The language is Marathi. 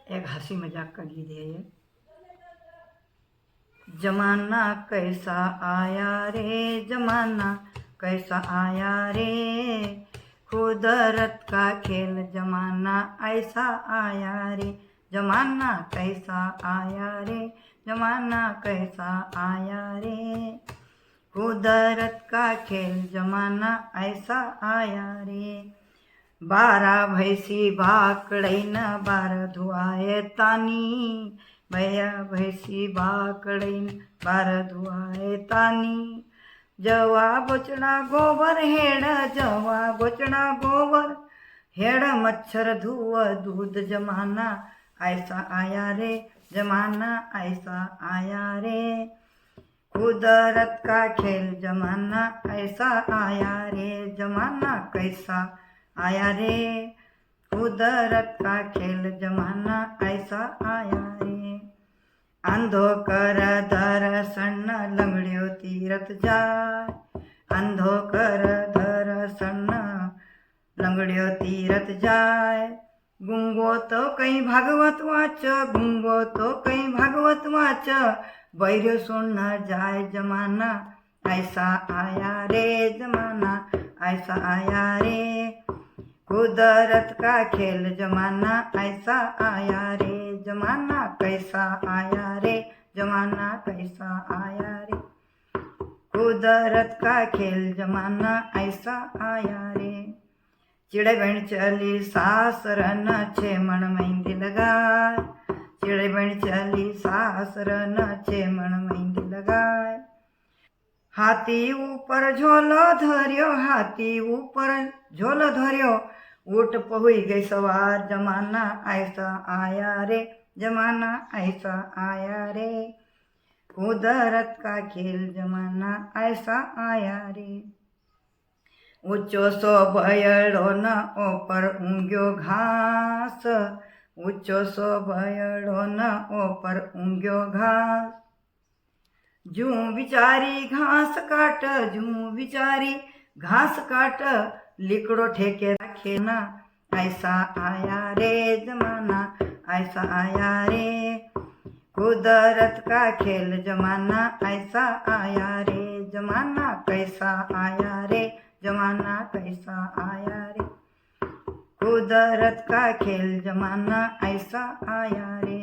एक हंसी मजाक का गीत है ये। जमाना कैसा आया रे, जमाना कैसा आया रे, कुदरत का खेल जमाना ऐसा आया रे। जमाना कैसा आया रे, जमाना कैसा आया रे, कुदरत का खेल जमाना ऐसा आया रे। 12 भैंसी भाकड़ैन 12 धुआए तानी, भैया भैंसी भाकड़ैन 12 धुआए तानी। जवा गोचड़ा गोबर हेड, जवा गोचड़ा गोबर हेड, मच्छर धुआ दूध जमाना ऐसा आया रे, जमाना ऐसा आया रे, कुदरत का खेल जमाना ऐसा आया रे। जमाना कैसा आया रे, कुदरत का खेल जमाना ऐसा आया रे। अंधो कर दर्शन लंगड़ियो तीरथ जाय, अंधो कर दर्शन लंगड़ियो तीरथ जाय। गुंगो तो कहीं भागवत वाच, गुंगो तो कहीं भागवत वाच, बैर सुन जाए जमाना ऐसा आया रे, जमाना ऐसा आया रे, कुदरत का खेल जमाना ऐसा आया रे। जमाना कैसा आया रे, जमाना कैसा आया रे, कुदरत का खेल जमाना ऐसा आया रे। चिड़ै बहन चली सासरन 6 मन मेहंदी लगाए, चिड़ै बहन चली सासरन 6 मन मेहंदी लगाए। हाथी ऊपर झोलो धर्यो, हाथी ऊपर झोलो धर्यो, ऊट पहुई गई सवार। जमाना ऐसा आया रे, जमाना ऐसा आया रे, कुदरत का खेल जमाना ऐसा आया रे। ऊंचो सो भयड़ो न ऊपर ऊंघ्यो घास, ऊंचो सो भयड़ो न ऊपर ऊंघ्यो घास। जू बिचारी घास काट, जू बिचारी घास काट, लिकड़ो ठेके रखे ना ऐसा आया रे, जमाना ऐसा आया रे, कुदरत का खेल जमाना ऐसा आया रे। जमाना कैसा आया रे, जमाना कैसा आया रे, कुदरत का खेल जमाना ऐसा आया रे।